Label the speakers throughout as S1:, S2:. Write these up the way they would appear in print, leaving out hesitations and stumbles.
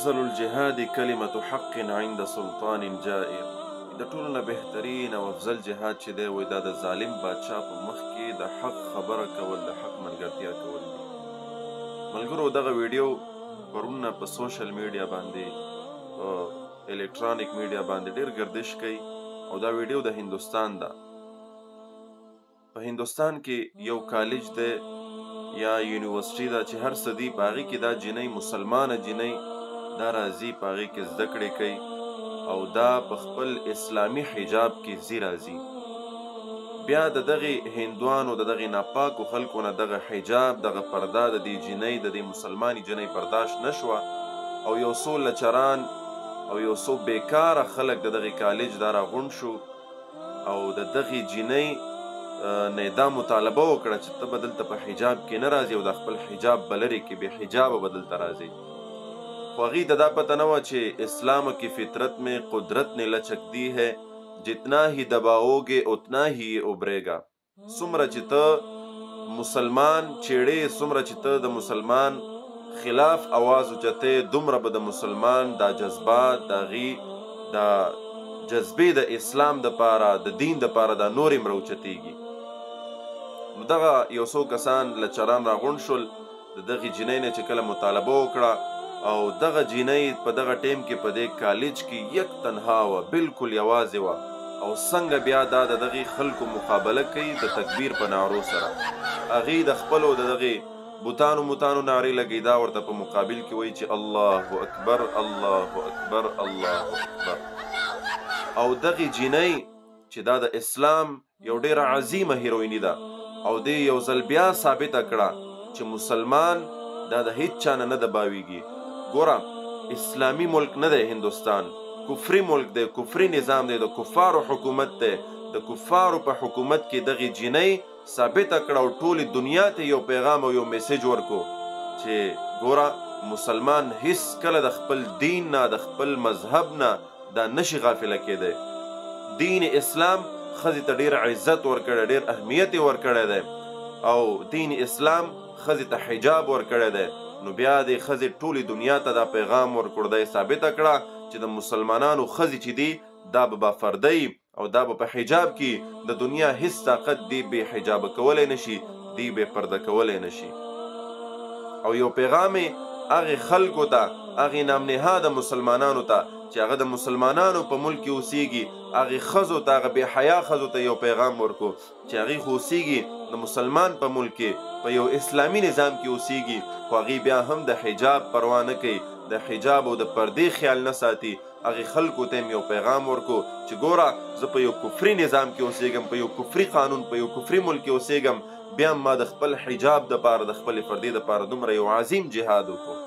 S1: افضل الجهاد کلمة حق عند سلطان جائر. د ټولو نه بهترین او افضل جهاد چې دی وایي دا د ظالم بادشاه په مخ کې د حق خبره کول، د حق ملګرتیا کول دي. ملګرو دغه ویډیو پرون په سوشل میډیا باندې په الکترونیک میډیا باندې ډیر گردش کوي او دا ویډیو د هندوستان ده. په هندوستان کې یو کالج دی یا یونیورسټي ده چې هر څه دي په هغې کې دا جنۍ مسلمانه جنۍ دا راځي په هغې کې زده کړې کوي او دا په خپل اسلامي حجاب کې ځي راځي. بیا د دغې هندوانو د دغې ناپاکو خلکو نه دغه حجاب دغه پرده د دې جنۍ د دې مسلمانې جنۍ برداشت نه شوه او یو څو لچران او یو څو بیکاره خلک د دغې کالج دا راغونډ شو او د دغې جنۍ نه دا مطالبه وکړه چې ته به دلته په حجاب کې نه راځي او د خپل حجاب به لرې کې بې حجابه به دلته راځي. خو هغې ته دا پته نه وه چې اسلام کی فطرت میں قدرت نے لچک دی ہے، جتنا ہی دباؤ گے اتنا ہی ابھرے گا. څومره چې ته مسلمان چیړې، څومره چې ته د مسلمان خلاف आवाज اوچتې، دومره به د مسلمان دا جذبات د هغې دا جذبې د اسلام دپاره د دین دپاره دا نور هم راوچتېږي. نو دغه یو څو کسان لچران راغونډ شول، د دغې جنۍ نه چې کله مطالبه وکړه او دغه جنۍ په دغه ټیم کې په دې کالج کې یک تنها وه، بلکل یوازې وه او څنګه بیا دا د دغې خلکو مقابله کوي د تکبیر په نعرو سره. هغې د خپلو د دغې بوتانو نعرې لګوي، دا ورته په مقابل کې وایي چې الله اکبر الله اکبر الله اکبر. او دغې جنۍ چې دا د اسلام یو ډېره عظیمه هیرویني ده او دې یو ځل بیا ثابته کړه چې مسلمان دا د هیڅ چا نه دباویږي. ګوره اسلامی ملک نه دی هندوستان، کفري ملک دی، کفري نظام دی، د کفارو حکومت دی. د کفارو په حکومت کې دغې جنۍ ثابته کړه او ټولې دنیا ته یو پیغام او یو میسیج ورکو چې ګوره مسلمان هیڅ کله د خپل دین نه د خپل مذهب نه دا نشي غافله کېدی. دین اسلام ښځې ته ډېر عزت ورکړی، ډېر اهمیت یې ورکړی دی او دین اسلام ښځې ته حجاب ورکړی دی. نو بیا د ښځې ټولې دنیا ته دا پیغام ورکړو، دا یې ثابته کړه چې د مسلمانانو ښځې چې دي دا به بافرده او دا به په حجاب کې د دنیا هیڅ طاقت دی بې حجابه کولی نشي، دی بې پرده کولی نشي. او یو پیغام یې هغې خلکو ته، هغې نامنهاده مسلمانانو ته چې هغه د مسلمانانو په ملک کې اوسیږي، هغې ښځو ته، هغه بې حیا ښځو ته یو پیغام ورکو چې هغې خو اوسیږي د مسلمان په ملک کې، په یو اسلامي نظام کې اوسیږي، خو هغې بیا هم د حجاب پروا نه کوي، د حجاب او د پردې خیال نه ساتي. هغې خلکو ته یو پیغام ورکو چې ګوره زه په یو کفري نظام کې اوسیږم، په یو کفري قانون، په یو کفري ملک کې اوسیږم، بیا ما د خپل حجاب دپاره، د خپلې پردې دپاره دومره یو عظیم جهاد وکړو.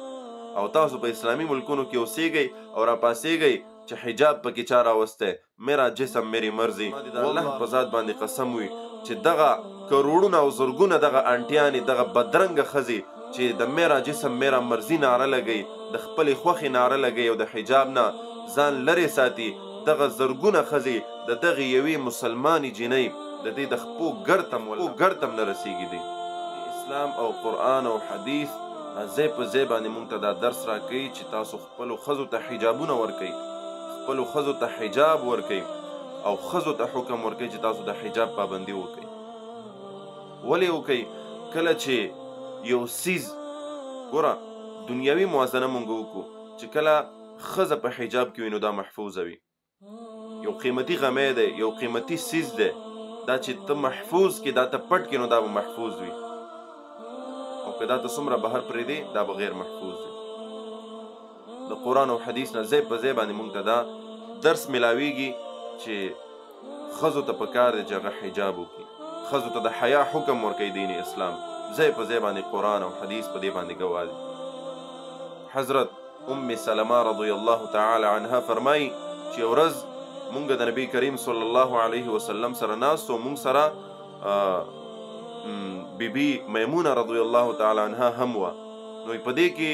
S1: او تاسو په اسلامي ملکونو کې اوسیږئ او راپاسیږئ چې حجاب پکې چا راوستی، میرا جسم میری مرضی. د الله په ذات باندې قسم وي چې دغه کروڑونه او زرګونه دغه انټیانې، دغه بدرنګه ښځې چې د میرا جسم میرا مرضی نعره لګوي، د خپلې خوښې نعره لګوي او د حجاب نه ځان لرې ساتي، دغه زرګونه ښځې د دغې یوې مسلمانې جنۍ د دې د خپو ګرتم نه رسیږي دي. اسلام او قرآن او حدیث ځای په ځای باندې موږ ته دا درس راکوي چې تاسو خپلو ښځو ته حجابونه ورکوئ، خپلو ښځو ته حجاب ورکوئ او ښځو ته حکم ورکوئ چې تاسو د حجاب پابندي وکړئ. ولې وکړئ کله چې یو څیز ګوره دنیوي موازنه مونږ وکړو چې کله ښځه په حجاب کې وي نو دا محفوظه وي یو قیمتي غمی دی یو قیمتي څیز دی دا چې ته محفوظ کې دا ته پټ کې نو دا به محفوظ وي او که دا ته څومره بهر پرېږدې دا به غیر محفوظ دی د قرآن او حدیث نه ځای په ځای باندې مونږ ته دا درس ملاویږي چې ښځو ته پکار دی چې هغه حجاب وکړي ښځو ته د حیا حکم ورکوي دین اسلام ځای په ځای باندې قرآن او حدیث په دې باندې ګواه دی حضرت ام سلمه رضی الله تعالی عنها فرمایي چې یو ورځ مونږ د نبی کریم صلی الله علیه وسلم سره ناست و مونږ سره بیبي میمونه رضی الله تعالی عنها هم وه نو په دې کې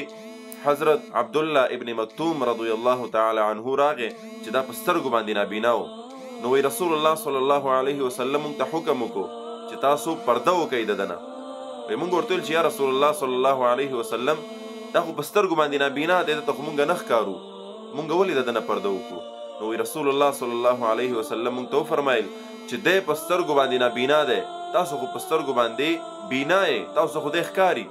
S1: حضرت عبدالله ابن مکتوم رضی الله تعالی عنه راغی چې دا په سترګو باندې نابینا و نو رسول الله صلی الله علیه وسلم مونږ ته حکم وکړو چې تاسو پرده وکئ د ده نه مونږ ورته ویل چې یا رسول الله صلی الله علیه وسلم دا خو په سترګو باندې نابینا دی دته خو مونږ نه ښکارو مونږ ولې د ده نه پرده وکړو نو رسول الله صلی الله علیه وسلم مونږ ته وفرمایل چې دی په سترګو باندې نابینا دی تاسو خو په سترګو باندې بینا یې تاسو خو دی ښکاري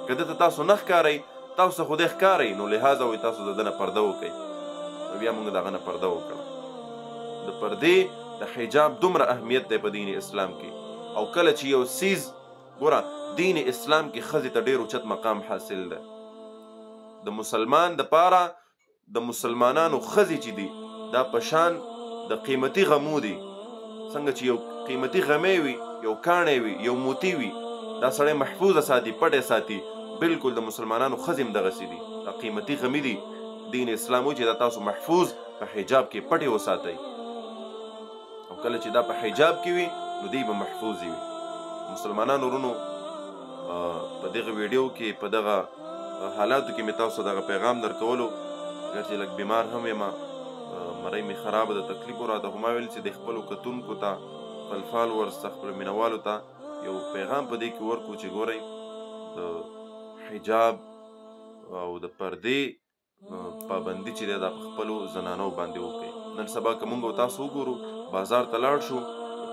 S1: که دته تاسو نه ښکارئ تاسو خو دی ښکارئ نو لحاظه وایي تاسو د ده نه پرده وکئ نو بیا مونږ د هغه نه پرده وکړه د پردې د حجاب دومره اهمیت دی په دین اسلام کې او کله چې یو څیز ګوره دین اسلام کې ښځې ته ډېر اوچت مقام حاصل ده د مسلمان دپاره د مسلمانانو ښځې چې دي دا په شان د قیمتي غمو دي څنګه چې یو قیمتي غمی وي یو کاڼی وي یو موتی وي دا سړی محفوظه ساتي پټی ساتي بالکل د مسلمانانو ښځې هم دغسې دي دا قیمتي غمي دي دین اسلام وایي چې دا تاسو محفوظ په حجاب کې پټې وساتئ او کله چې دا په حجاب کې وي نو دی به محفوظ وي مسلمانانو ورونو په دغه ویډیو کې په دغه حالاتو کې مې تاسو دغه پیغام درکولو اگر چې لږ بیمار هم یم مرۍ مې خرابه ده تکلیف راته خو ما ویل چې د خپلو کتونکو ته خپل فالورز ته خپلو مینوالو ته یو پیغام په دې کې ورکړو چې ګورئ د حجاب او د پردې پابندي چې دی دا په خپلو زنانو باندې وکړئ نن سبا که مونږ او تاسو وګورو بازار ته لاړ شو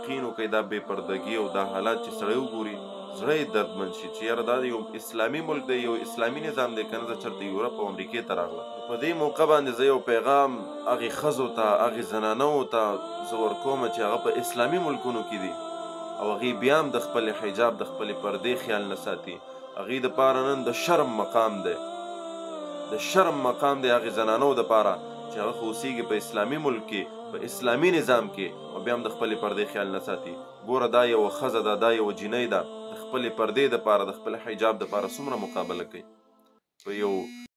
S1: یقین وکړئ دا بې پردګي او دا حالات چې سړی وګوري زړه یې دردمن شي چې یاره دا یو اسلامي ملک دی یو اسلامي نظام دی که نه زه چېرته یورپ او امریکې ته راغلم په دې موقع باندې زه یو پیغام هغې ښځو ته هغې زنانو ته زه ورکوم چې هغه په اسلامي ملکونو کې دي او هغې بیا هم د خپل حجاب د خپلې پردې خیال نه ساتي هغې دپاره نن د شرم مقام دی د شرم مقام دی هغې زنانو دپاره چې هغه خو اوسېږي په اسلامي ملک کې په اسلامي نظام کې او بیا هم د خپلې پردې خیال نه ساتي ګوره دا یوه ښځه ده دا یوه جینۍ ده د خپلې پردې دپاره د خپل حجاب دپاره څومره مقابله کوي په یو